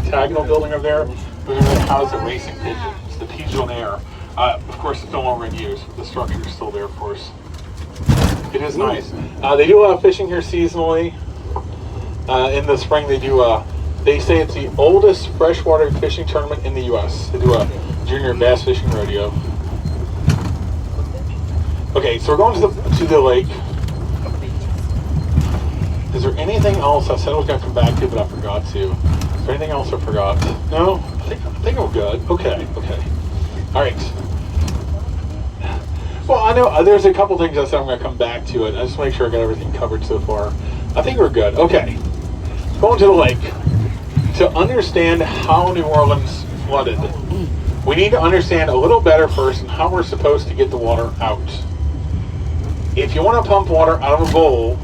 octagonal building over there. We're going to house the racing pigeons, the Pigeonnier. Of course, it's no longer in use, but the structure is still there, of course. It is nice. They do a lot of fishing here seasonally. In the spring, they do. They say it's the oldest freshwater fishing tournament in the U.S. They do a junior bass fishing rodeo. Okay, so we're going to the lake. Is there anything else I said I was going to come back to, but I forgot to? Is there anything else I forgot? No, I think I'm good. Okay. All right. Well, I know there's a couple things I said I'm going to come back to it. I just want to make sure I got everything covered so far. I think we're good. Okay. Going to the lake. To understand how New Orleans flooded, we need to understand a little better first on how we're supposed to get the water out. If you want to pump water out of a bowl,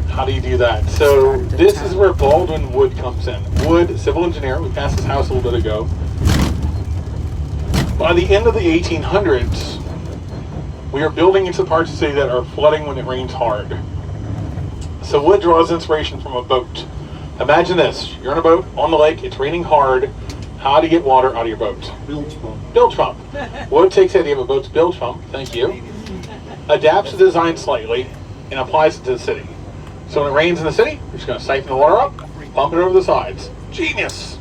how do you do that? So this is where Baldwin Wood comes in. Wood, civil engineer. We passed his house a little bit ago. By the end of the 1800s, we are building into parts of the city that are flooding when it rains hard. So Wood draws inspiration from a boat. Imagine this. You're on a boat on the lake. It's raining hard. How to get water out of your boat? Bilge pump. Bilge pump. Wood takes the idea of a boat's bilge pump. Thank you. Adapts the design slightly and applies it to the city. So when it rains in the city, you're just going to siphon the water up, pump it over the sides. Genius!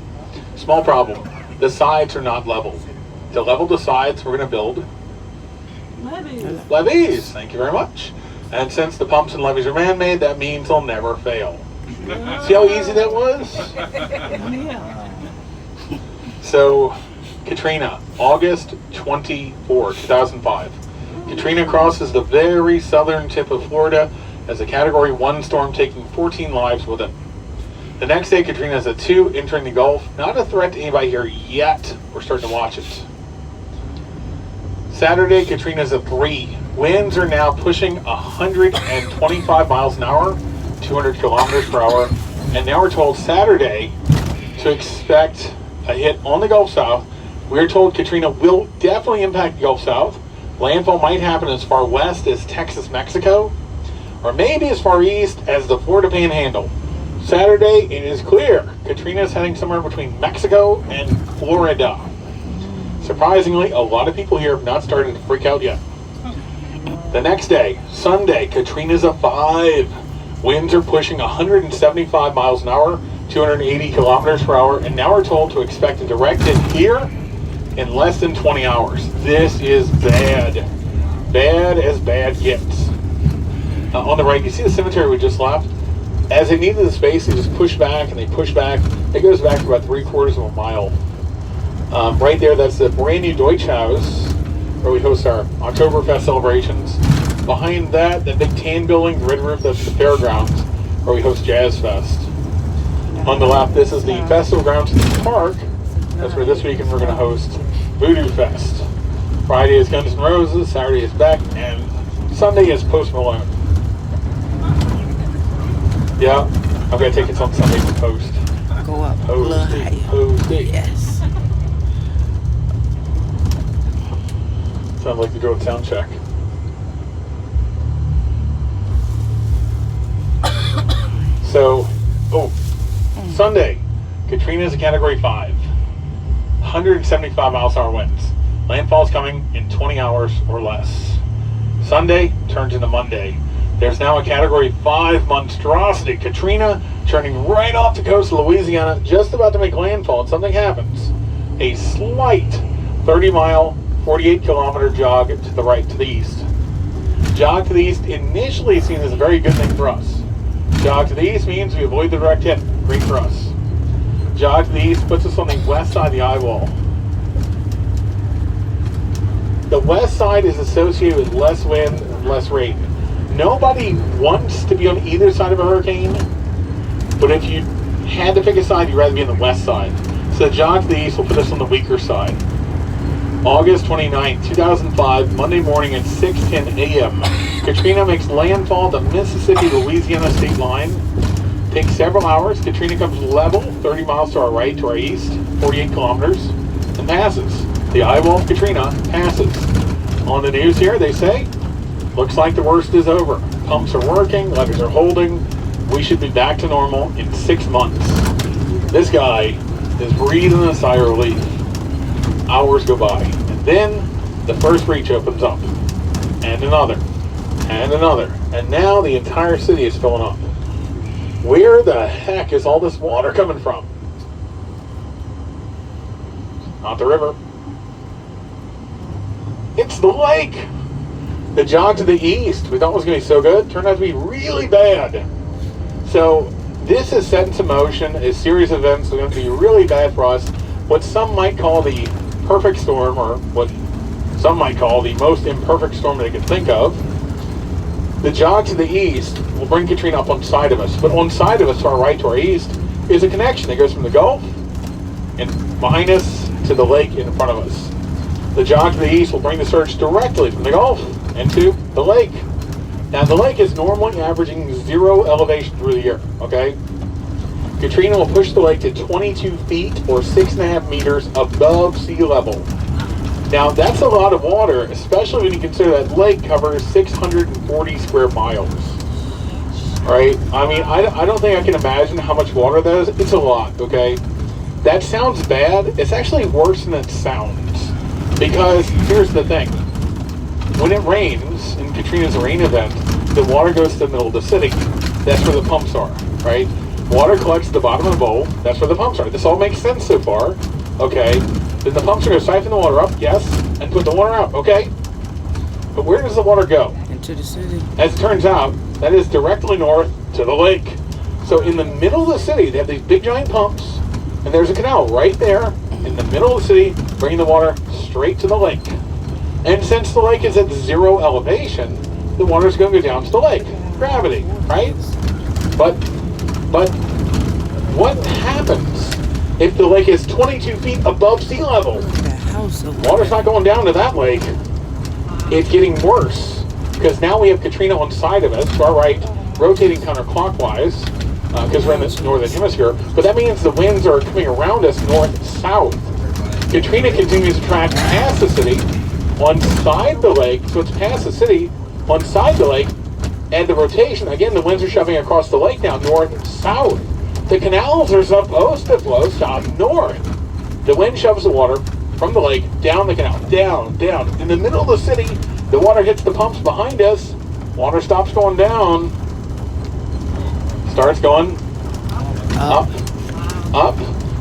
Small problem. The sides are not level. To level the sides, we're going to build levees. Thank you very much. And since the pumps and levees are man-made, that means they'll never fail. See how easy that was? So, Katrina, August 24, 2005. Katrina crosses the very southern tip of Florida as a Category 1 storm, taking 14 lives with it. The next day, Katrina is a 2 entering the Gulf. Not a threat to anybody here yet. We're starting to watch it. Saturday, Katrina is a 3. Winds are now pushing 125 miles an hour, 200 kilometers per hour. And now we're told Saturday to expect a hit on the Gulf South. We're told Katrina will definitely impact the Gulf South. Landfall might happen as far west as Texas, Mexico, or maybe as far east as the Florida Panhandle. Saturday, it is clear Katrina is heading somewhere between Mexico and Florida. Surprisingly, a lot of people here have not started to freak out yet. The next day, Sunday, Katrina's a 5. Winds are pushing 175 miles an hour, 280 kilometers per hour, and now we're told to expect a direct hit here in less than 20 hours. This is bad. Bad as bad gets. On the right, you see the cemetery we just left? As they needed the space, they just push back and they push back. It goes back for about 3/4 of a mile. Right there, that's the brand new Deutsch House, where we host our Oktoberfest celebrations. Behind that, the big tan building, the red roof, that's the fairgrounds, where we host Jazz Fest. On the left, this is the festival grounds in the park. That's where this weekend we're going to host Voodoo Fest. Friday is Guns N' Roses, Saturday is Beck, and Sunday is Post Malone. Yeah, I'm going to take it on Sunday to Post. Go up. Post. A little higher. Post. Yes. Sounds like the drone sound check. So, Sunday, Katrina's a Category 5. 175 miles an hour winds. Landfall's coming in 20 hours or less. Sunday turns into Monday. There's now a Category 5 monstrosity. Katrina turning right off the coast of Louisiana, just about to make landfall, and something happens. A slight 30-mile, 48-kilometer jog to the right, to the east. Jog to the east initially seen as a very good thing for us. Jog to the east means we avoid the direct hit. Great for us. Jog to the east puts us on the west side of the eye wall. The west side is associated with less wind and less rain. Nobody wants to be on either side of a hurricane, but if you had to pick a side, you'd rather be on the west side. So jog to the east will put us on the weaker side. August 29, 2005, Monday morning at 6:10 a.m. Katrina makes landfall at the Mississippi-Louisiana state line. Takes several hours. Katrina comes level, 30 miles to our right, to our east, 48 kilometers, and passes. The eye wall of Katrina passes. On the news here, they say, looks like the worst is over. Pumps are working, levees are holding. We should be back to normal in 6 months. This guy is breathing a sigh of relief. Hours go by, and then the first breach opens up, and another, and now the entire city is filling up. Where the heck is all this water coming from? Not the river. It's the lake. The jog to the east, we thought was going to be so good, turned out to be really bad. So this has set into motion a series of events that are going to be really bad for us. What some might call the perfect storm, or what some might call the most imperfect storm they could think of. The jog to the east will bring Katrina up on side of us, but on side of us, to our right, to our east, is a connection that goes from the Gulf and behind us to the lake in front of us. The jog to the east will bring the surge directly from the Gulf into the lake. Now, the lake is normally averaging 0 elevation through the year, okay? Katrina will push the lake to 22 feet or 6.5 meters above sea level. Now, that's a lot of water, especially when you consider that lake covers 640 square miles, right? I mean, I don't think I can imagine how much water that is. It's a lot, okay? That sounds bad. It's actually worse than it sounds. Because here's the thing. When it rains, in Katrina's rain event, the water goes to the middle of the city. That's where the pumps are, right? Water collects at the bottom of the bowl. That's where the pumps are. This all makes sense so far, okay? Then the pumps are going to siphon the water up, yes, and put the water out, okay? But where does the water go? Into the city. As it turns out, that is directly north to the lake. So in the middle of the city, they have these big giant pumps, and there's a canal right there in the middle of the city, bringing the water straight to the lake. And since the lake is at 0 elevation, the water is going to go down to the lake. Gravity, right? But what happens if the lake is 22 feet above sea level? Water's not going down to that lake. It's getting worse, because now we have Katrina on side of us, to our right, rotating counterclockwise, because we're in the northern hemisphere. But that means the winds are coming around us north-south. Katrina continues to track past the city, on side the lake, so it's past the city, on side the lake, and the rotation, again, the winds are shoving across the lake now north-south. The canals are supposed to flow south-north. The wind shoves the water from the lake down the canal, down. In the middle of the city, the water hits the pumps behind us. Water stops going down, starts going up.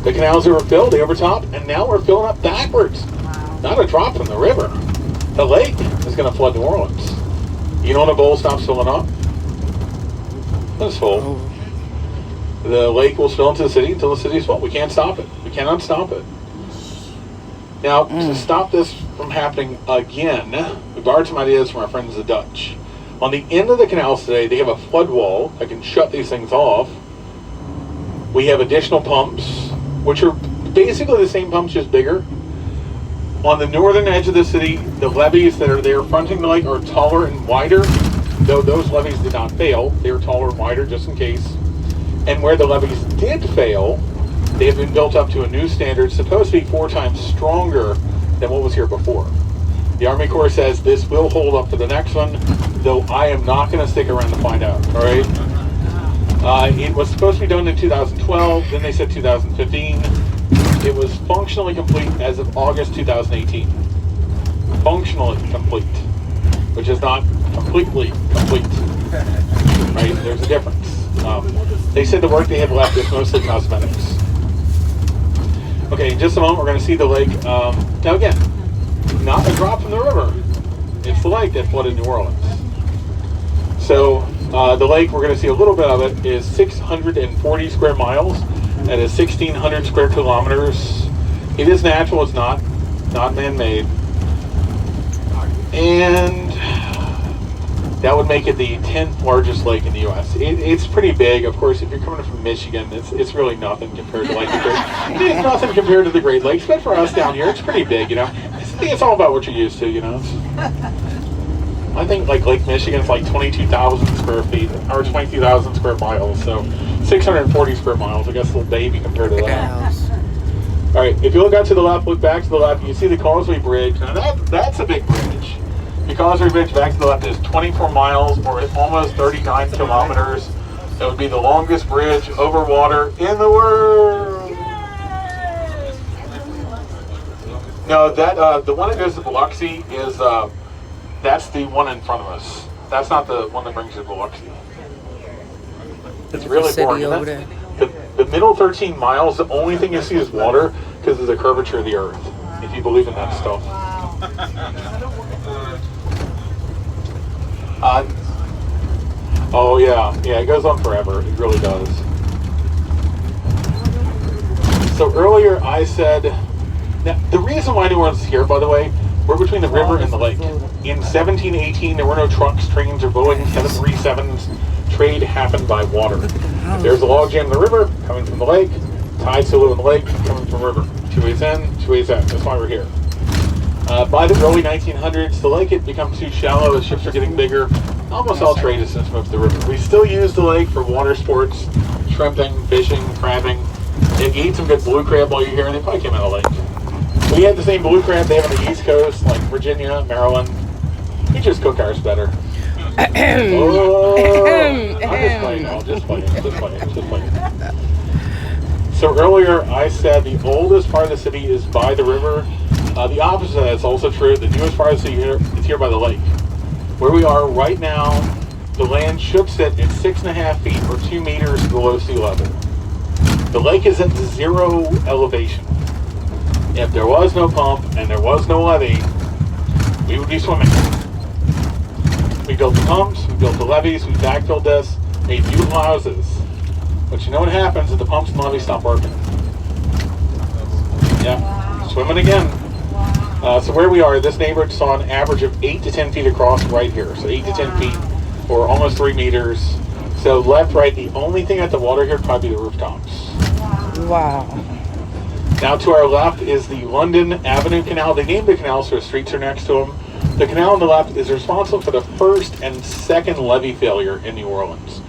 The canals overfilled, they overtop, and now we're filling up backwards. Not a drop from the river. The lake is going to flood New Orleans. You know when a bowl stops filling up? When it's full. The lake will spill into the city until the city's full. We can't stop it. We cannot stop it. Now, to stop this from happening again, we borrowed some ideas from our friends the Dutch. On the end of the canals today, they have a flood wall that can shut these things off. We have additional pumps, which are basically the same pumps, just bigger. On the northern edge of the city, the levees that are there fronting the lake are taller and wider, though those levees did not fail. They were taller and wider just in case. And where the levees did fail, they have been built up to a new standard, supposed to be 4 times stronger than what was here before. The Army Corps says this will hold up for the next one, though I am not going to stick around to find out, all right? It was supposed to be done in 2012, then they said 2015. It was functionally complete as of August 2018. Functionally complete, which is not completely complete, right? There's a difference. They said the work they have left is mostly cosmetics. Okay, in just a moment we're going to see the lake. Now again, not a drop from the river. It's the lake that flooded New Orleans. So the lake, we're going to see a little bit of it, is 640 square miles. That is 1,600 square kilometers. It is natural, it's not man-made. And that would make it the 10th largest lake in the U.S. It's pretty big. Of course, if you're coming from Michigan, it's really nothing compared to it's nothing compared to the Great Lakes. But for us down here, it's pretty big, you know. I think it's all about what you're used to, you know. I think like Lake Michigan's like 22,000 square feet, or 22,000 square miles. So 640 square miles, I guess, a little baby compared to that. All right, if you look out to the left, look back to the left, you see the Causeway Bridge. Now that's a big bridge. The Causeway Bridge back to the left is 24 miles, or almost 39 kilometers. It would be the longest bridge over water in the world. No, that the one that goes to Biloxi is that's the one in front of us. That's not the one that brings you to Biloxi. It's really boring. Over there. The middle 13 miles, the only thing you see is water because of the curvature of the earth. If you believe in that stuff. Oh yeah, it goes on forever. It really does. So earlier I said, now the reason why New Orleans is here, by the way, we're between the river and the lake. In 1718, there were no trucks, trains, or Boeing 737s. Trade happened by water. If there's a log jam in the river, coming from the lake, tides still live in the lake, coming from the river. Two ways in, two ways out. That's why we're here. By the early 1900s, the lake had become too shallow as ships are getting bigger. Almost all trade has since moved to the river. We still use the lake for water sports, shrimping, fishing, crabbing. If you eat some good blue crab while you're here, they probably came out of the lake. We had the same blue crab they have on the East Coast, like Virginia, Maryland. We just cook ours better. I'm just playing. So earlier I said the oldest part of the city is by the river. The opposite is also true. The newest part of the city is here by the lake. Where we are right now, the land should sit at 6.5 feet or 2 meters below sea level. The lake is at 0 elevation. If there was no pump and there was no levee, we would be swimming. We built the pumps, we built the levees, we backfilled this, made beautiful houses. But you know what happens if the pumps and levees stop working? Yeah, swimming again. So where we are, this neighborhood saw an average of 8 to 10 feet across right here. So 8 to 10 feet, or almost 3 meters. So left, right, the only thing at the water here would probably be the rooftops. Wow. Now to our left is the London Avenue Canal. They named the canal so the streets are next to them. The canal on the left is responsible for the first and second levee failure in New Orleans.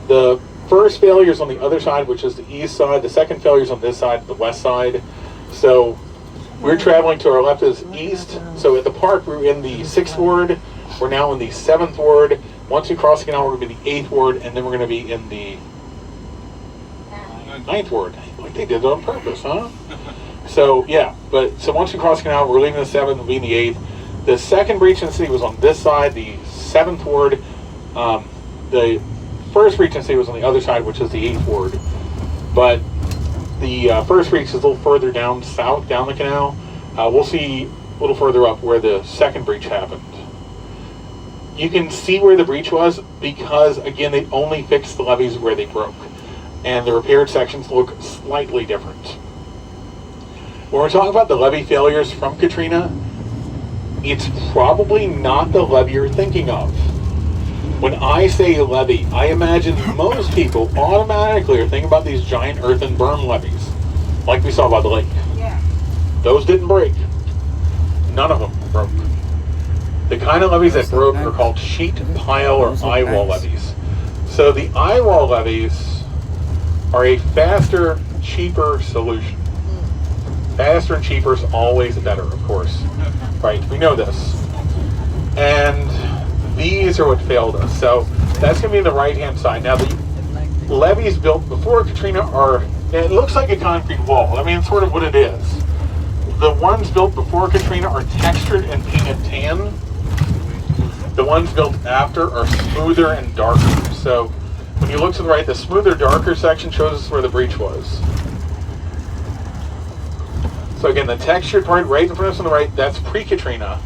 The first failure is on the other side, which is the east side. The second failure is on this side, the west side. So we're traveling to our left is east. So at the park, we were in the 6th ward. We're now in the 7th ward. Once we cross the canal, we're going to be in the 8th ward, and then we're going to be in the 9th ward. Like they did it on purpose, huh? So yeah, so once we cross the canal, we're leaving the 7th, we'll be in the 8th. The second breach in the city was on this side, the 7th ward. The first breach in the city was on the other side, which is the 8th ward. But the first breach is a little further down south, down the canal. We'll see a little further up where the second breach happened. You can see where the breach was because, again, they only fixed the levees where they broke. And the repaired sections look slightly different. When we're talking about the levee failures from Katrina, it's probably not the levee you're thinking of. When I say levee, I imagine most people automatically are thinking about these giant earthen berm levees, like we saw by the lake. Yeah. Those didn't break. None of them broke. The kind of levees that broke are called sheet, pile, or eye wall levees. So the eye wall levees are a faster, cheaper solution. Faster and cheaper is always better, of course. Right, we know this. And these are what failed us. So that's going to be the right-hand side. Now, the levees built before Katrina it looks like a concrete wall. I mean, it's sort of what it is. The ones built before Katrina are textured and painted tan. The ones built after are smoother and darker. So when you look to the right, the smoother, darker section shows us where the breach was. So again, the textured part right in front of us on the right, that's pre-Katrina.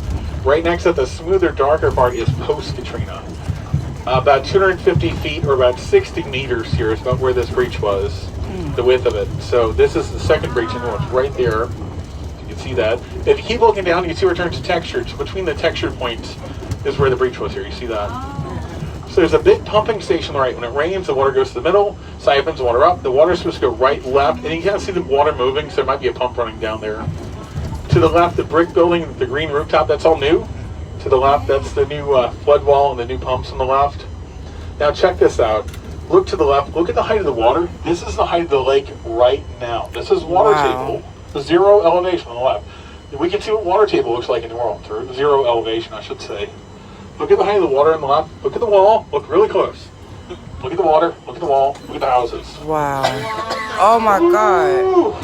Right next to the smoother, darker part is post-Katrina. About 250 feet or about 60 meters here is about where this breach was, the width of it. So this is the second breach in North, right there. You can see that. If you keep looking down, you see where it turns to textured. So between the textured points is where the breach was here. You see that? So there's a big pumping station on the right. When it rains, the water goes to the middle, siphons the water up. The water's supposed to go right, left, and you can't see the water moving, so there might be a pump running down there. To the left, the brick building, the green rooftop, that's all new. To the left, that's the new flood wall and the new pumps on the left. Now check this out. Look to the left. Look at the height of the water. This is the height of the lake right now. This is water table. 0 elevation on the left. We can see what water table looks like in New Orleans, or 0 elevation, I should say. Look at the height of the water on the left. Look at the wall. Look really close. Look at the water. Look at the wall. Look at the houses. Wow. Oh my God.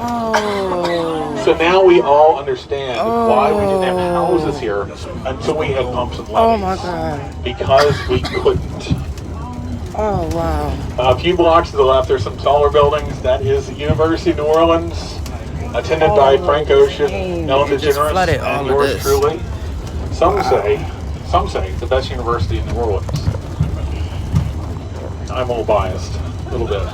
Oh. So now we all understand why we didn't have houses here until we had pumps and levees. Oh my God. Because we couldn't. Oh wow. A few blocks to the left, there's some taller buildings. That is the University of New Orleans, attended by Frank Ocean, Ellen DeGeneres, and yours truly. Some say the best university in New Orleans. I'm a little biased, a little bit.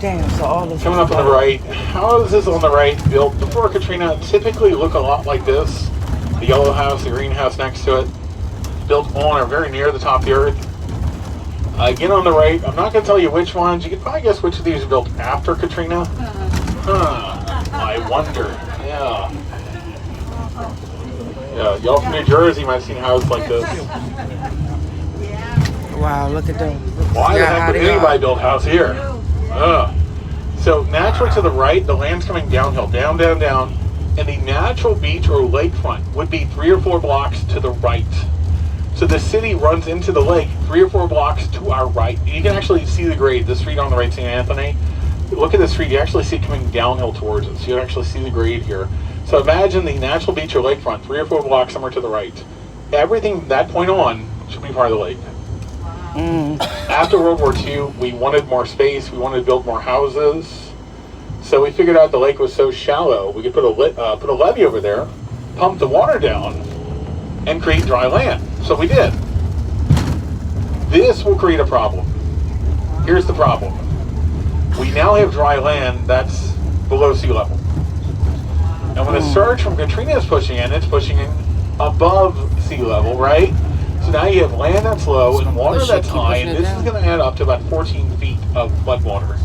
Damn, so all this Coming up on the right, houses on the right built before Katrina typically look a lot like this. The yellow house, the green house next to it, built on or very near the top of the earth. Again on the right, I'm not going to tell you which ones. You can probably guess which of these are built after Katrina. I wonder. Yeah. Yeah, y'all from New Jersey might have seen houses like this. Wow, look at them. Why the heck would anybody build a house here? So naturally to the right, the land's coming downhill, down, down, down, and the natural beach or lakefront would be 3 or 4 blocks to the right. So the city runs into the lake 3 or 4 blocks to our right. You can actually see the grade, the street on the right, St. Anthony. Look at the street, you actually see it coming downhill towards us. You can actually see the grade here. So imagine the natural beach or lakefront, 3 or 4 blocks somewhere to the right. Everything from that point on should be part of the lake. After World War II, we wanted more space, we wanted to build more houses. So we figured out the lake was so shallow, we could put a levee over there, pump the water down, and create dry land. So we did. This will create a problem. Here's the problem. We now have dry land that's below sea level. And when the surge from Katrina is pushing in, it's pushing in above sea level, right? So now you have land that's low and water that's high, and this is going to add up to about 14 feet of floodwater.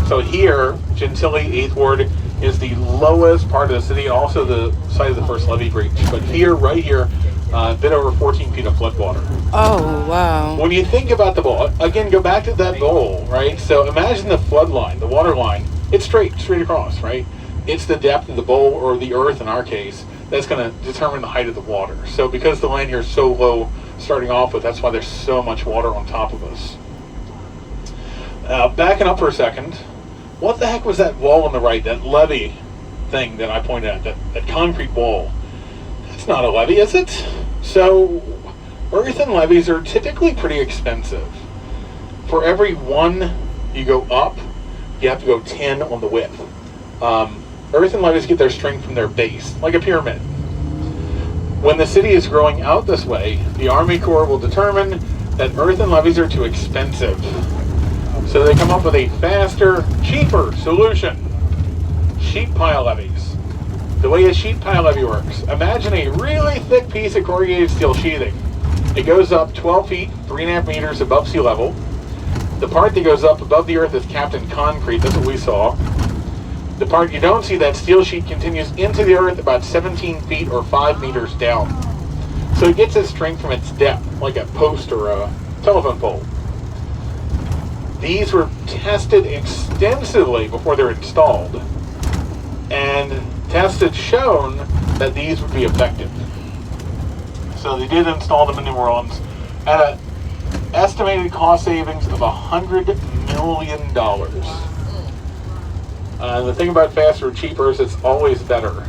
So here, Gentilly, 8th Ward, is the lowest part of the city, and also the site of the first levee breach. But here, right here, a bit over 14 feet of floodwater. Oh, wow. When you think about the bowl, again, go back to that bowl, right? So imagine the flood line, the water line. It's straight across, right? It's the depth of the bowl, or the earth in our case, that's going to determine the height of the water. So because the land here is so low starting off with, that's why there's so much water on top of us. Backing up for a second, what the heck was that wall on the right, that levee thing that I pointed at, that concrete wall? That's not a levee, is it? So earthen levees are typically pretty expensive. For every 1 you go up, you have to go 10 on the width. Earthen levees get their strength from their base, like a pyramid. When the city is growing out this way, the Army Corps will determine that earthen levees are too expensive. So they come up with a faster, cheaper solution. Sheet pile levees. The way a sheet pile levee works, imagine a really thick piece of corrugated steel sheathing. It goes up 12 feet, 3.5 meters above sea level. The part that goes up above the earth is capped in concrete. That's what we saw. The part you don't see, that steel sheet, continues into the earth about 17 feet or 5 meters down. So it gets its strength from its depth, like a post or a telephone pole. These were tested extensively before they're installed, and tests had shown that these would be effective. So they did install them in New Orleans at an estimated cost savings of $100 million. The thing about faster or cheaper is it's always better.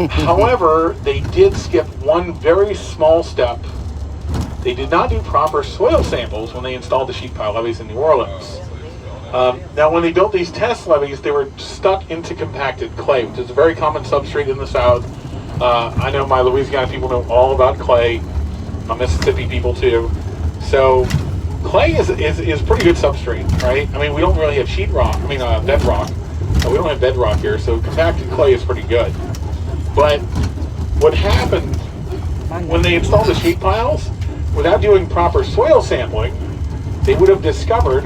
However, they did skip one very small step. They did not do proper soil samples when they installed the sheet pile levees in New Orleans. Now, when they built these test levees, they were stuck into compacted clay, which is a very common substrate in the South. I know my Louisiana people know all about clay. My Mississippi people too. So clay is pretty good substrate, right? I mean, we don't really have bedrock. We don't have bedrock here, so compacted clay is pretty good. But what happened when they installed the sheet piles, without doing proper soil sampling, they would have discovered,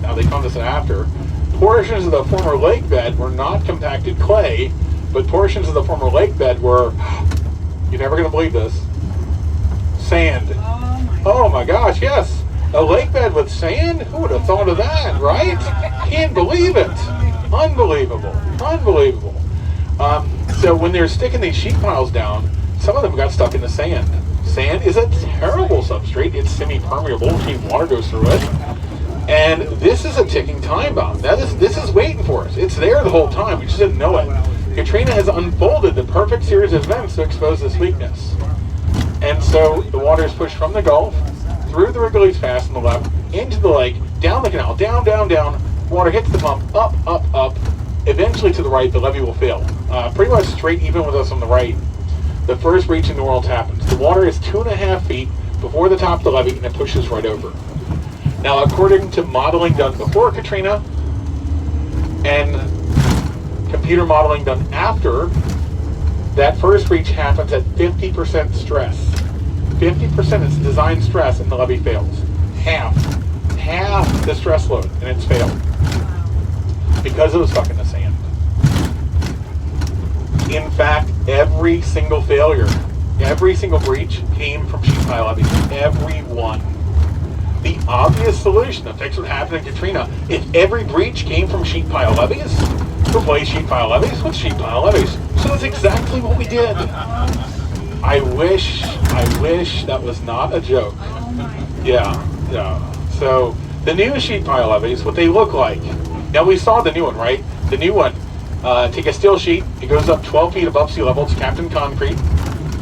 now they found this after, portions of the former lake bed were not compacted clay, but portions of the former lake bed were, you're never going to believe this, sand. Oh my gosh, yes. A lake bed with sand? Who would have thought of that, right? Can't believe it. Unbelievable. Unbelievable. So when they're sticking these sheet piles down, some of them got stuck in the sand. Sand is a terrible substrate. It's semi-permeable. Cheap water goes through it. And this is a ticking time bomb. Now this is waiting for us. It's there the whole time. We just didn't know it. Katrina has unfolded the perfect series of events to expose this weakness. And so the water is pushed from the Gulf, through the Wrigley's Pass on the left, into the lake, down the canal, down, down, down. Water hits the pump, up, up, up. Eventually to the right, the levee will fail. Pretty much straight even with us on the right. The first breach in New Orleans happens. The water is 2.5 feet before the top of the levee, and it pushes right over. Now, according to modeling done before Katrina and computer modeling done after, that first breach happens at 50% stress. 50% is design stress, and the levee fails. Half the stress load, and it's failed because it was stuck in the sand. In fact, every single failure, every single breach came from sheet pile levees. Every one. The obvious solution to fix what happened in Katrina, if every breach came from sheet pile levees, replace sheet pile levees with sheet pile levees. So that's exactly what we did. I wish that was not a joke. Yeah. So the new sheet pile levees, what they look like. Now we saw the new one, right? The new one. Take a steel sheet. It goes up 12 feet above sea level. It's capped in concrete,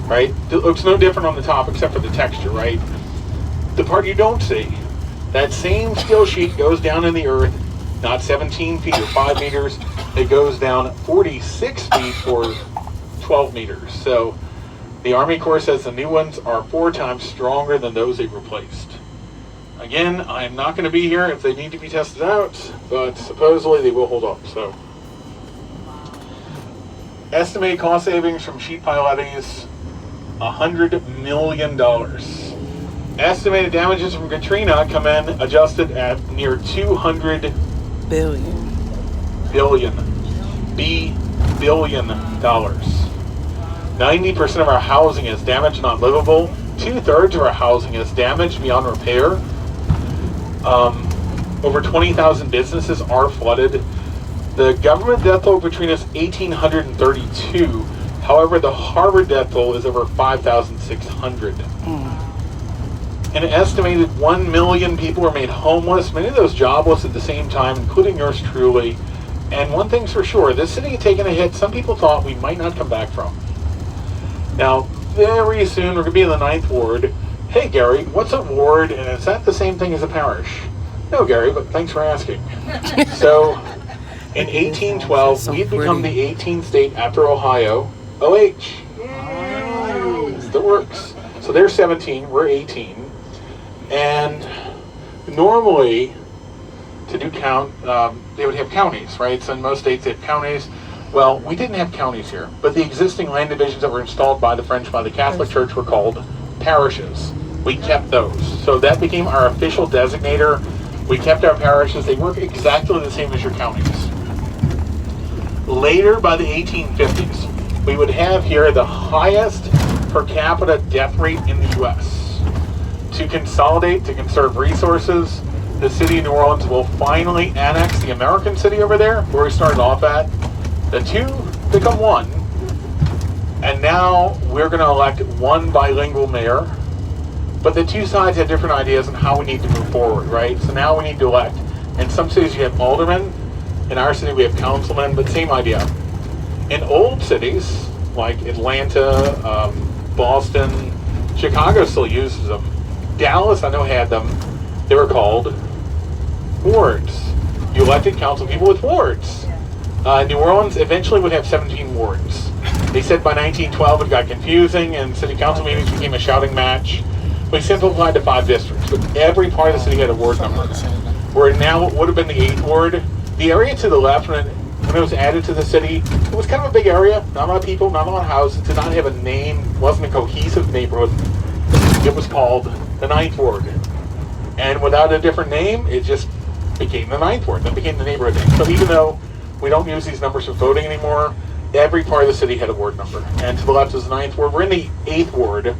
right? It looks no different on the top except for the texture, right? The part you don't see, that same steel sheet goes down in the earth, not 17 feet or 5 meters. It goes down 46 feet or 12 meters. So the Army Corps says the new ones are 4 times stronger than those they've replaced. Again, I'm not going to be here if they need to be tested out, but supposedly they will hold up. So, estimated cost savings from sheet pile levees, $100 million. Estimated damages from Katrina come in adjusted at near $200 billion. billion. 90% of our housing is damaged, not livable. 2/3 of our housing is damaged beyond repair. Over 20,000 businesses are flooded. The government death toll for Katrina is 1,832. However, the Harvard death toll is over 5,600. An estimated 1 million people were made homeless, many of those jobless at the same time, including yours truly. And one thing's for sure, this city had taken a hit some people thought we might not come back from. Now, very soon we're going to be in the 9th Ward. Hey Gary, what's a ward, and is that the same thing as a parish? No Gary, but thanks for asking. So, in 1812, So we'd become pretty. the 18th state after Ohio. OH. That works. So they're 17, we're 18. And normally, to do count, they would have counties, right? So in most states they have counties. Well, we didn't have counties here, but the existing land divisions that were installed by the French, by the Catholic Church, were called parishes. We kept those. So that became our official designator. We kept our parishes. They work exactly the same as your counties. Later, by the 1850s, we would have here the highest per capita death rate in the U.S. To consolidate, to conserve resources, the city of New Orleans will finally annex the American city over there, where we started off at. The two become one, and now we're going to elect one bilingual mayor, but the two sides have different ideas on how we need to move forward, right? So now we need to elect. In some cities you have aldermen, in our city we have councilmen, but same idea. In old cities, like Atlanta, Boston, Chicago still uses them. Dallas, I know, had them. They were called wards. You elected council people with wards. New Orleans eventually would have 17 wards. They said by 1912 it got confusing and city council meetings became a shouting match. We simplified to 5 districts, but every part of the city had a ward number. Where now it would have been the 8th ward. The area to the left, when it was added to the city, it was kind of a big area, not a lot of people, not a lot of houses, did not have a name, wasn't a cohesive neighborhood. It was called the 9th Ward. And without a different name, it just became the 9th Ward. That became the neighborhood name. So even though we don't use these numbers for voting anymore, every part of the city had a ward number. And to the left is the 9th Ward. We're in the 8th Ward.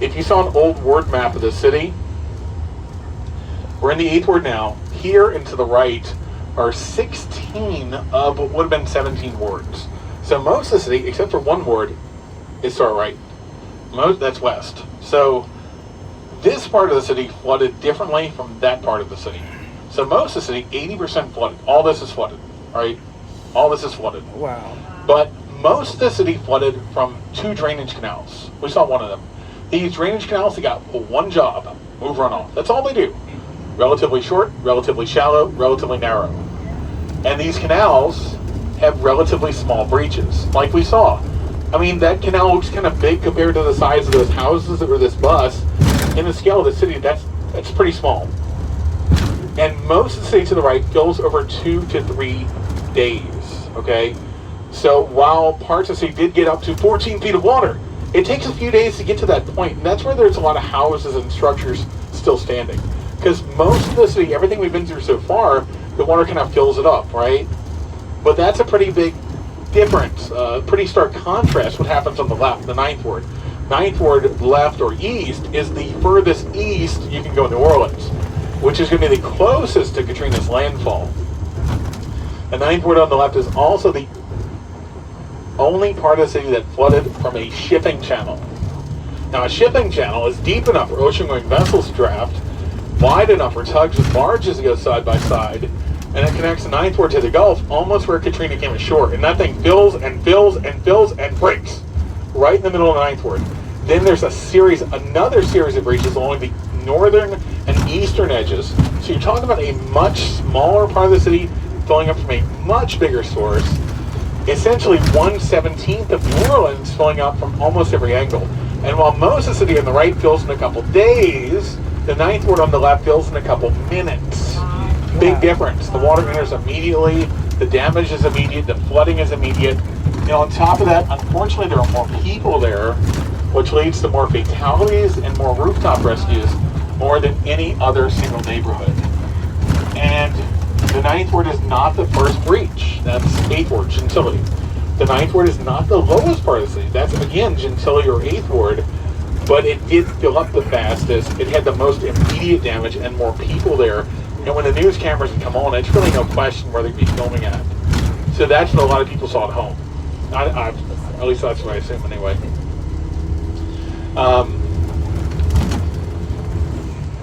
If you saw an old ward map of the city, we're in the 8th Ward now. Here and to the right are 16 of what would have been 17 wards. So most of the city, except for one ward, is to our right. That's west. So this part of the city flooded differently from that part of the city. So most of the city, 80% flooded. All this is flooded, right? All this is flooded. Wow. But most of the city flooded from 2 drainage canals. We saw one of them. These drainage canals, they got one job, move runoff. That's all they do. Relatively short, relatively shallow, relatively narrow. And these canals have relatively small breaches, like we saw. I mean, that canal looks kind of big compared to the size of those houses or this bus. In the scale of the city, that's pretty small. And most of the city to the right fills over 2 to 3 days, okay? So while parts of the city did get up to 14 feet of water, it takes a few days to get to that point, and that's where there's a lot of houses and structures still standing. Because most of the city, everything we've been through so far, the water kind of fills it up, right? But that's a pretty big difference, pretty stark contrast what happens on the left, the Ninth Ward. Ninth Ward left or east is the furthest east you can go in New Orleans, which is going to be the closest to Katrina's landfall. The Ninth Ward on the left is also the only part of the city that flooded from a shipping channel. Now, a shipping channel is deep enough for ocean-going vessels to draft, wide enough for tugs with barges to go side by side, and it connects the Ninth Ward to the Gulf, almost where Katrina came ashore. And that thing fills and fills and fills and breaks right in the middle of the Ninth Ward. Then there's another series of breaches along the northern and eastern edges. So you're talking about a much smaller part of the city filling up from a much bigger source. Essentially 1/17 of New Orleans filling up from almost every angle. And while most of the city on the right fills in a couple days, the Ninth Ward on the left fills in a couple minutes. Big difference. The water enters immediately, the damage is immediate, the flooding is immediate. And on top of that, unfortunately, there are more people there, which leads to more fatalities and more rooftop rescues, more than any other single neighborhood. And the Ninth Ward is not the first breach. That's 8th Ward, Gentilly. The Ninth Ward is not the lowest part of the city. That's, again, Gentilly or 8th Ward, but it did fill up the fastest. It had the most immediate damage and more people there. And when the news cameras come on, it's really no question where they'd be filming at. So that's what a lot of people saw at home. At least that's what I assume anyway.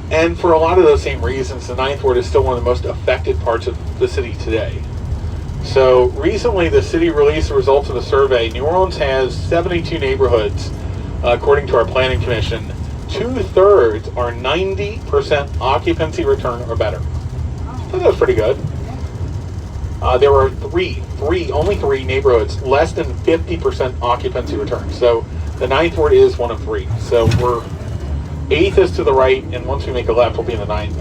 And for a lot of those same reasons, the Ninth Ward is still one of the most affected parts of the city today. So recently, the city released the results of a survey. New Orleans has 72 neighborhoods, according to our planning commission. 2/3 are 90% occupancy return or better. I thought that was pretty good. There were only three neighborhoods less than 50% occupancy return. So the Ninth Ward is one of 3. So we're 8th is to the right, and once we make a left, we'll be in the 9th.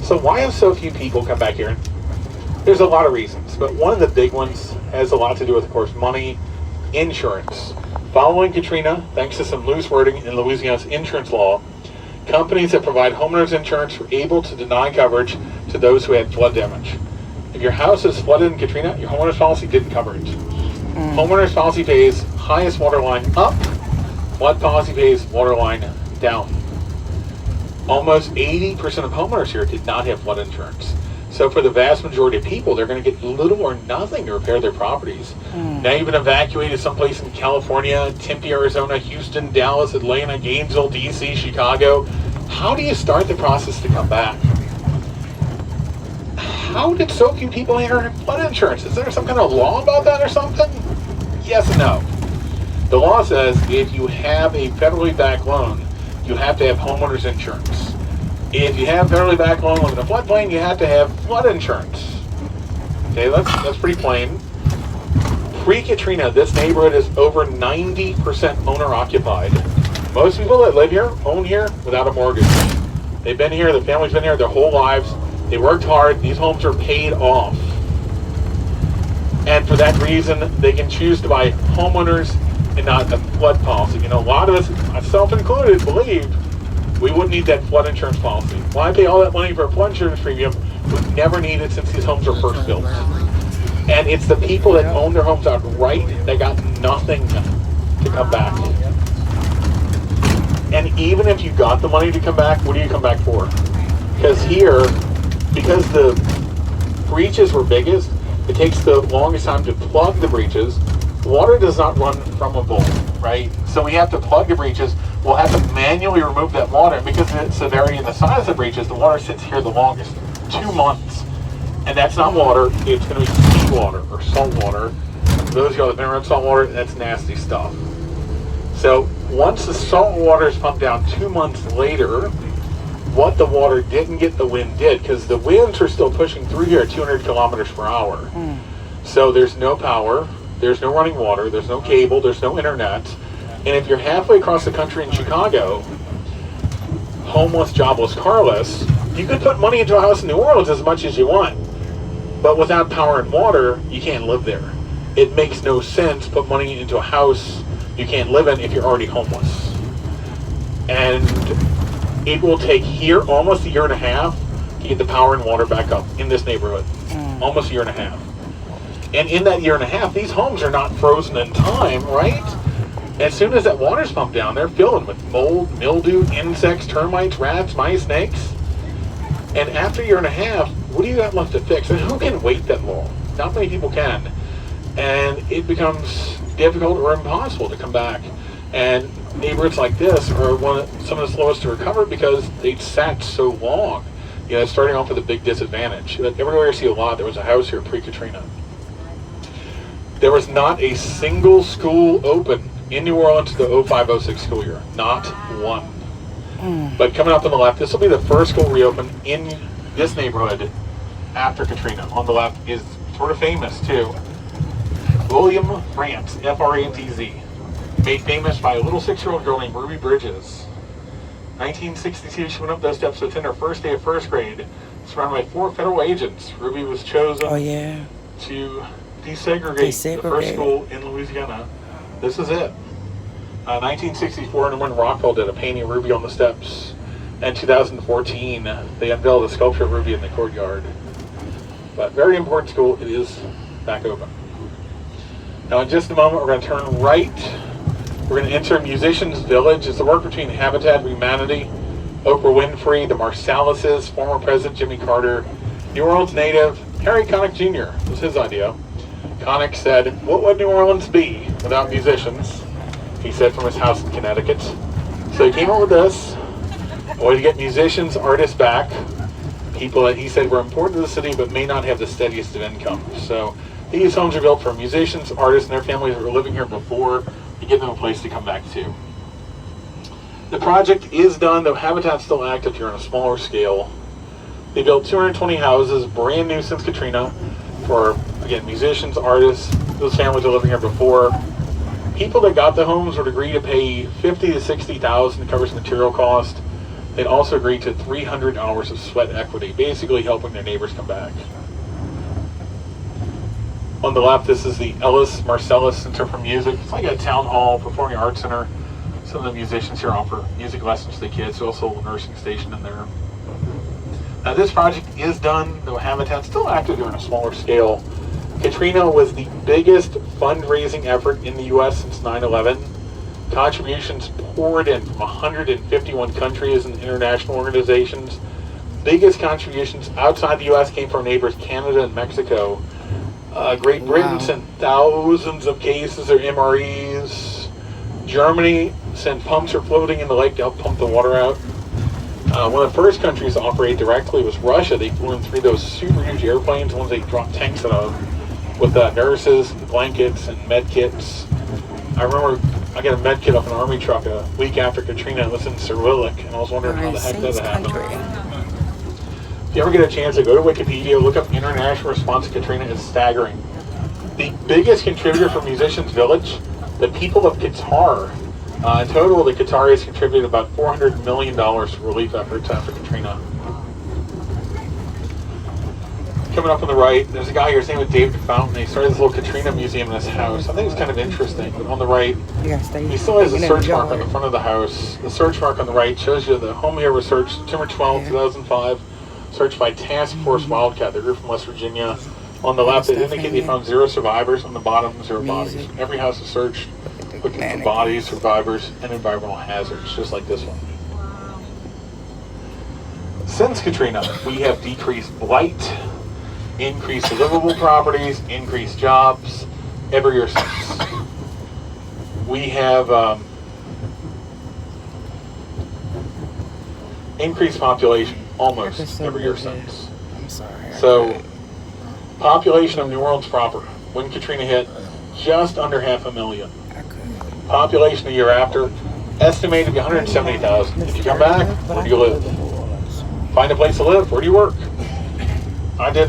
So why have so few people come back here? There's a lot of reasons, but one of the big ones has a lot to do with, of course, money, insurance. Following Katrina, thanks to some loose wording in Louisiana's insurance law, companies that provide homeowners insurance were able to deny coverage to those who had flood damage. If your house is flooded in Katrina, your homeowner's policy didn't cover it. Homeowner's policy pays highest water line up, flood policy pays water line down. Almost 80% of homeowners here did not have flood insurance. So for the vast majority of people, they're going to get little or nothing to repair their properties. Now you've been evacuated someplace in California, Tempe, Arizona, Houston, Dallas, Atlanta, Gainesville, DC, Chicago. How do you start the process to come back? How did so few people here have flood insurance? Is there some kind of law about that or something? Yes and no. The law says if you have a federally backed loan, you have to have homeowners insurance. If you have federally backed loan within a floodplain, you have to have flood insurance. Okay, that's pretty plain. Pre-Katrina, this neighborhood is over 90% owner-occupied. Most people that live here own here without a mortgage. They've been here, the family's been here their whole lives. They worked hard. These homes are paid off. And for that reason, they can choose to buy homeowners and not a flood policy. You know, a lot of us, myself included, believed we wouldn't need that flood insurance policy. Why pay all that money for a flood insurance premium? We never need it since these homes were first built. And it's the people that own their homes outright that got nothing to come back. And even if you got the money to come back, what do you come back for? Because here, because the breaches were biggest, it takes the longest time to plug the breaches. Water does not run from a bowl, right? So we have to plug the breaches. We'll have to manually remove that water. And because of the severity and the size of the breaches, the water sits here the longest, 2 months. And that's not water, it's going to be seawater or salt water. For those of y'all that have been around salt water, that's nasty stuff. So once the salt water is pumped down 2 months later, what the water didn't get, the wind did, because the winds are still pushing through here at 200 kilometers per hour. So there's no power, there's no running water, there's no cable, there's no internet. And if you're halfway across the country in Chicago, homeless, jobless, carless, you could put money into a house in New Orleans as much as you want. But without power and water, you can't live there. It makes no sense to put money into a house you can't live in if you're already homeless. And it will take here almost a year and a half to get the power and water back up in this neighborhood. Almost a year and a half. And in that year and a half, these homes are not frozen in time, right? As soon as that water's pumped down, they're filling with mold, mildew, insects, termites, rats, mice, snakes. And after a year and a half, what do you got left to fix? And who can wait that long? Not many people can. And it becomes difficult or impossible to come back. And neighborhoods like this are some of the slowest to recover because they sat so long. You know, starting off with a big disadvantage. Everywhere I see a lot, there was a house here pre-Katrina. There was not a single school open in New Orleans the 05-06 school year. Not one. But coming up on the left, this will be the first school reopened in this neighborhood after Katrina. On the left is sort of famous too. William Frantz, F-R-A-N-T-Z. Made famous by a little 6-year-old girl named Ruby Bridges. 1962, she went up those steps to attend her first day of first grade. Surrounded by 4 federal agents, Ruby was chosen to desegregate the first school in Louisiana. This is it. 1964, and when Rockwell did a painting of Ruby on the steps. And 2014, they unveiled a sculpture of Ruby in the courtyard. But very important school, it is back open. Now in just a moment, we're going to turn right. We're going to enter Musicians Village. It's the work between Habitat for Humanity, Oprah Winfrey, the Marsalises, former President Jimmy Carter, New Orleans native Harry Connick Jr. It was his idea. Connick said, "What would New Orleans be without musicians?" He said from his house in Connecticut. So he came up with this, a way to get musicians, artists back, people that he said were important to the city but may not have the steadiest of income. So these homes are built for musicians, artists, and their families that were living here before to give them a place to come back to. The project is done, though Habitat's still active here on a smaller scale. They built 220 houses, brand new since Katrina, for, again, musicians, artists, those families that were living here before. People that got the homes would agree to pay $50,000 to $60,000 to cover some material cost. They'd also agree to 300 hours of sweat equity, basically helping their neighbors come back. On the left, this is the Ellis Marcellus Center for Music. It's like a town hall, performing arts center. Some of the musicians here offer music lessons to the kids. There's also a nursing station in there. Now this project is done, though Habitat's still active here on a smaller scale. Katrina was the biggest fundraising effort in the U.S. since 9/11. Contributions poured in from 151 countries and international organizations. Biggest contributions outside the U.S. came from neighbors Canada and Mexico. Great Britain sent thousands of cases of MREs. Germany sent pumps or floating in the lake to help pump the water out. One of the first countries to operate directly was Russia. They flew in 3 of those super huge airplanes, the ones they dropped tanks out of, with nurses, blankets, and med kits. I remember I got a med kit off an army truck a week after Katrina. It was in Cyrillic, and I was wondering how the heck that happened. If you ever get a chance to go to Wikipedia, look up international response to Katrina, it's staggering. The biggest contributor for Musicians Village, the people of Qatar. In total, the Qataris contributed about $400 million to relief efforts after Katrina. Coming up on the right, there's a guy here, his name is David Fountain. He started this little Katrina museum in his house. I think it's kind of interesting, but on the right, he still has a search mark on the front of the house. The search mark on the right shows you the home here was searched September 12, 2005. Searched by Task Force Wildcat, the group from West Virginia. On the left, it indicates they found 0 survivors. On the bottom, 0 bodies. Every house is searched, looking for bodies, survivors, and environmental hazards, just like this one. Since Katrina, we have decreased blight, increased livable properties, increased jobs, every year since. We have increased population almost every year since. I'm sorry. So Population of New Orleans proper, when Katrina hit, just under 500,000. Population the year after, estimated to be 170,000. If you come back, where do you live? Find a place to live. Where do you work? I did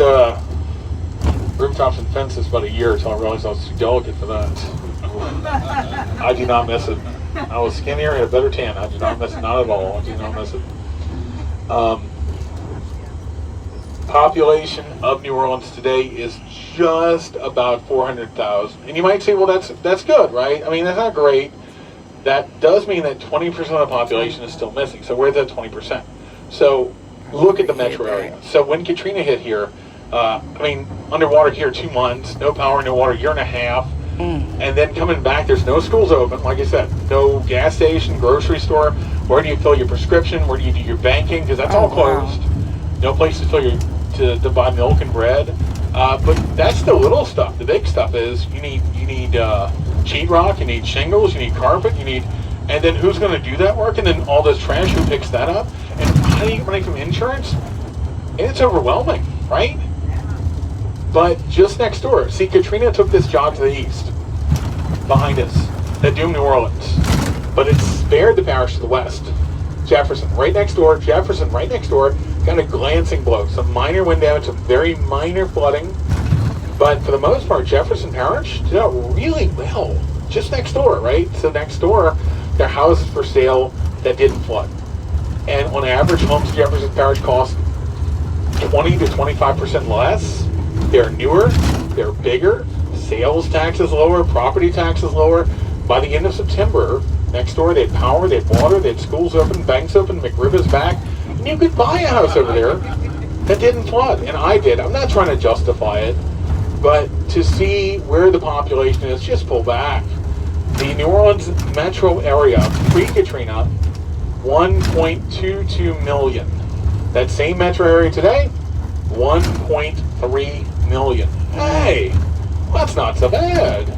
rooftops and fences about a year until I realized I was too delicate for that. I do not miss it. I was skinnier, had a better tan. I do not miss it, not at all. I do not miss it. Population of New Orleans today is just about 400,000. And you might say, well, that's good, right? I mean, that's not great. That does mean that 20% of the population is still missing. So where's that 20%? So look at the metro area. So when Katrina hit here, I mean, underwater here 2 months, no power, no water, year and a half. And then coming back, there's no schools open, like I said, no gas station, grocery store. Where do you fill your prescription? Where do you do your banking? Because that's all closed. No place to fill to buy milk and bread. But that's the little stuff. The big stuff is you need sheetrock, you need shingles, you need carpet, and then who's going to do that work? And then all this trash, who picks that up? And how do you get money from insurance? It's overwhelming, right? But just next door, see, Katrina took this job to the east, behind us, that doomed New Orleans. But it spared the parish to the west. Jefferson, right next door, got a glancing blow. Some minor wind damage, some very minor flooding. But for the most part, Jefferson Parish did out really well. Just next door, right? So next door, there are houses for sale that didn't flood. And on average, homes in Jefferson Parish cost 20 to 25% less. They're newer, they're bigger, sales tax is lower, property tax is lower. By the end of September, next door they had power, they had water, they had schools open, banks open, McRib is back, and you could buy a house over there that didn't flood. And I did. I'm not trying to justify it, but to see where the population is, just pull back. The New Orleans metro area, pre-Katrina, 1.22 million. That same metro area today, 1.3 million. Hey, that's not so bad.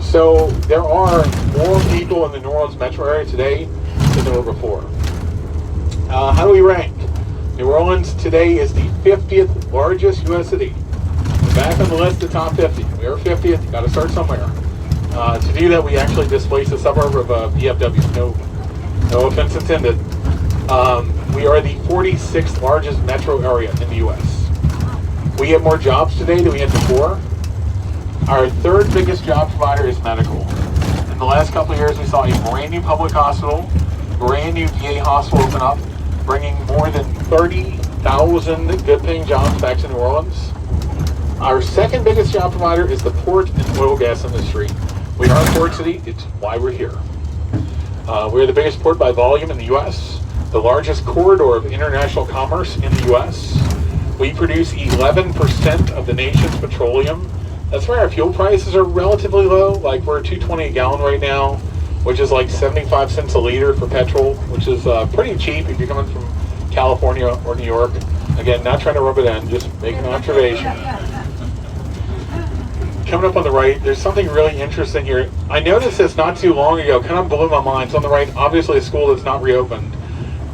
So there are more people in the New Orleans metro area today than there were before. How do we rank? New Orleans today is the 50th largest U.S. city. We're back on the list of top 50. We are 50th. You got to start somewhere. To do that, we actually displaced a suburb of DFW. No offense intended. We are the 46th largest metro area in the U.S. We have more jobs today than we had before. Our third biggest job provider is medical. In the last couple of years, we saw a brand new public hospital, brand new VA hospital open up, bringing more than 30,000 good-paying jobs back to New Orleans. Our second biggest job provider is the port and oil gas industry. We are a port city. It's why we're here. We're the biggest port by volume in the U.S., the largest corridor of international commerce in the U.S. We produce 11% of the nation's petroleum. That's why our fuel prices are relatively low. Like we're $2.20 a gallon right now, which is like 75 cents a liter for petrol, which is pretty cheap if you're coming from California or New York. Again, not trying to rub it in, just making an observation. Coming up on the right, there's something really interesting here. I noticed this not too long ago, kind of blew my mind. So on the right, obviously a school that's not reopened.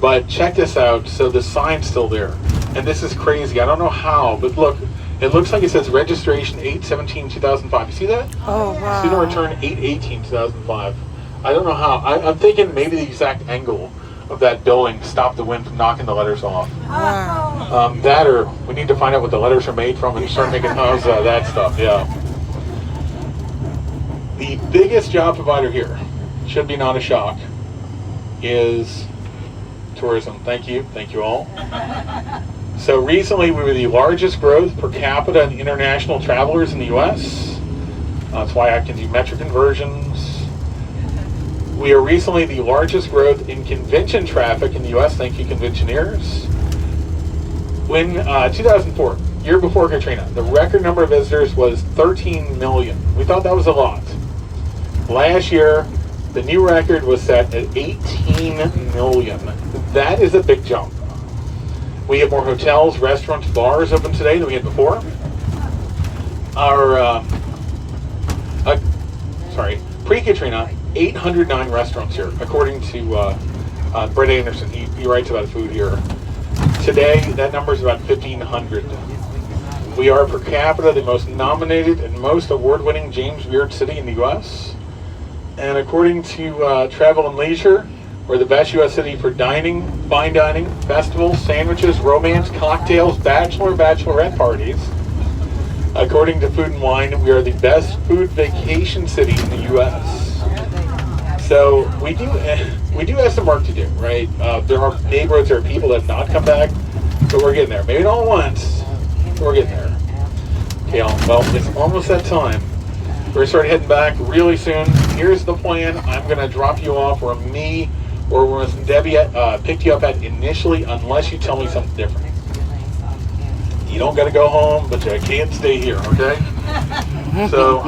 But check this out. So the sign's still there. And this is crazy. I don't know how, but look, it looks like it says registration 8/17/2005. You see that? Oh, wow. Student return 8/18/2005. I don't know how. I'm thinking maybe the exact angle of that building stopped the wind from knocking the letters off. Wow. That or we need to find out what the letters are made from and start making houses out of that stuff, yeah. The biggest job provider here, should be not a shock, is tourism. Thank you all. So recently we were the largest growth per capita in international travelers in the U.S. That's why I can do metric conversions. We are recently the largest growth in convention traffic in the U.S. Thank you, conventioneers. When 2004, year before Katrina, the record number of visitors was 13 million. We thought that was a lot. Last year, the new record was set at 18 million. That is a big jump. We have more hotels, restaurants, bars open today than we had before. Our, pre-Katrina, 809 restaurants here, according to Brett Anderson. He writes about food here. Today, that number is about 1,500. We are per capita the most nominated and most award-winning James Beard city in the U.S. And according to Travel and Leisure, we're the best U.S. city for dining, fine dining, festivals, sandwiches, romance, cocktails, bachelorette parties. According to Food and Wine, we are the best food vacation city in the U.S. So we do have some work to do, right? There are neighborhoods, there are people that have not come back, but we're getting there. Maybe not all at once, but we're getting there. Okay, well, it's almost that time. We're going to start heading back really soon. Here's the plan. I'm going to drop you off where Debbie picked you up at initially, unless you tell me something different. You don't got to go home, but you can't stay here, okay? So,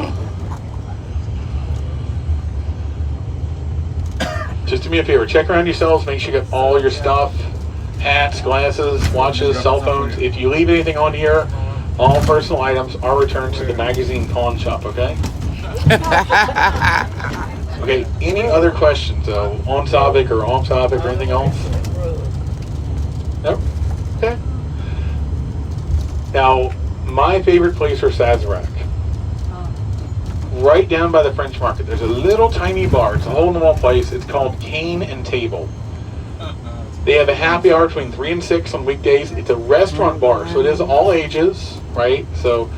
just do me a favor. Check around yourselves. Make sure you get all your stuff. Hats, glasses, watches, cell phones. If you leave anything on here, all personal items are returned to the magazine pawn shop, okay? Okay, any other questions on topic or off topic or anything else? Nope? Okay. Now, my favorite place for Sazerac. Right down by the French Market, there's a little tiny bar. It's a hole-in-the-wall place. It's called Cane and Table. They have a happy hour between 3 and 6 on weekdays. It's a restaurant bar, so it is all ages, right? So,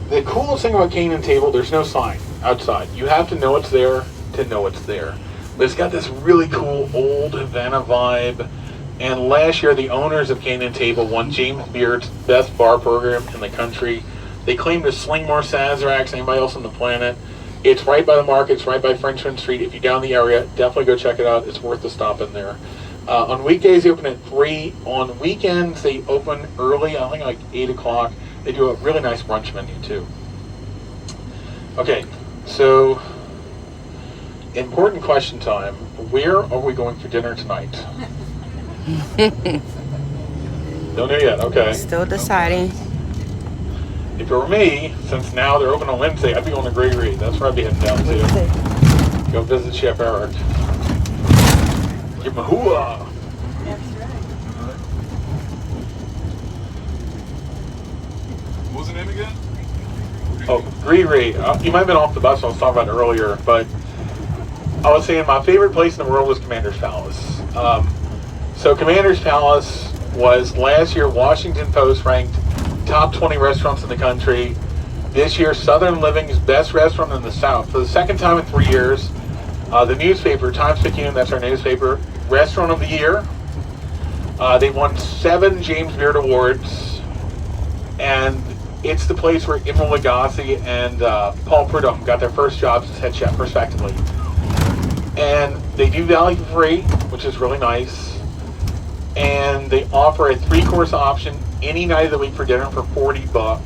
the coolest thing about Cane and Table, there's no sign outside. You have to know it's there to know it's there. But it's got this really cool old Havana vibe. And last year, the owners of Cane and Table won James Beard's best bar program in the country. They claim to sling more Sazeracs than anybody else on the planet. It's right by the market. It's right by Frenchman Street. If you're down the area, definitely go check it out. It's worth the stop in there. On weekdays, they open at 3. On weekends, they open early, I think like 8 o'clock. They do a really nice brunch menu, too. Okay, so important question time. Where are we going for dinner tonight? Don't know yet, okay. Still deciding. If it were me, since now they're open on Wednesday, I'd be going to Gregory. That's where I'd be heading down to. Go visit Chef Eric. Give him a hooah. What was the name again? Oh, Gregory. You might have been off the bus I was talking about earlier, but I was saying my favorite place in the world was Commander's Palace. So Commander's Palace was last year Washington Post ranked top 20 restaurants in the country. This year, Southern Living's best restaurant in the South. For the second time in 3 years, the newspaper, Times-Picayune, that's our newspaper, Restaurant of the Year. They won 7 James Beard Awards. And it's the place where Emeril Lagasse and Paul Prudhomme got their first jobs as head chef, respectively. And they do value for free, which is really nice. And they offer a 3-course option any night of the week for dinner for $40.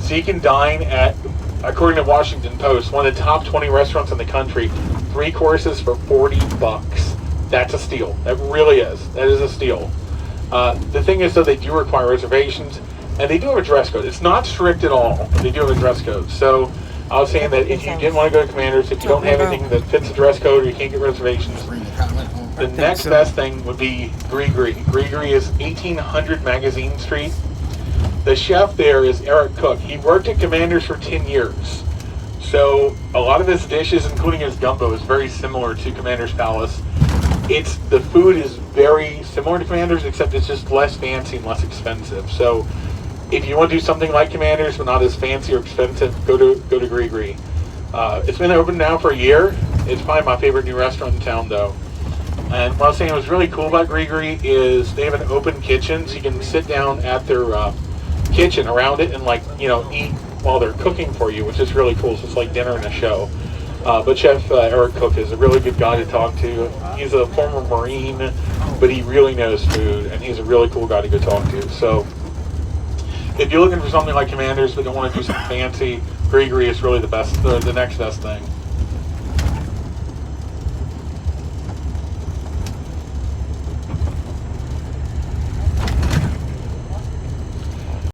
So you can dine at, according to Washington Post, one of the top 20 restaurants in the country, 3 courses for $40. That's a steal. That really is. That is a steal. The thing is, though, they do require reservations, and they do have a dress code. It's not strict at all, but they do have a dress code. So I was saying that if you didn't want to go to Commander's, if you don't have anything that fits the dress code or you can't get reservations, the next best thing would be Gregory. Gregory is 1800 Magazine Street. The chef there is Eric Cook. He worked at Commander's for 10 years. So a lot of his dishes, including his gumbo, is very similar to Commander's Palace. The food is very similar to Commander's, except it's just less fancy and less expensive. So if you want to do something like Commander's but not as fancy or expensive, go to Gregory. It's been open now for a year. It's probably my favorite new restaurant in town, though. And what I was saying was really cool about Gregory is they have an open kitchen, so you can sit down at their kitchen around it and eat while they're cooking for you, which is really cool. So it's like dinner and a show. But Chef Eric Cook is a really good guy to talk to. He's a former Marine, but he really knows food, and he's a really cool guy to go talk to. So if you're looking for something like Commander's but don't want to do something fancy, Gregory is really the next best thing.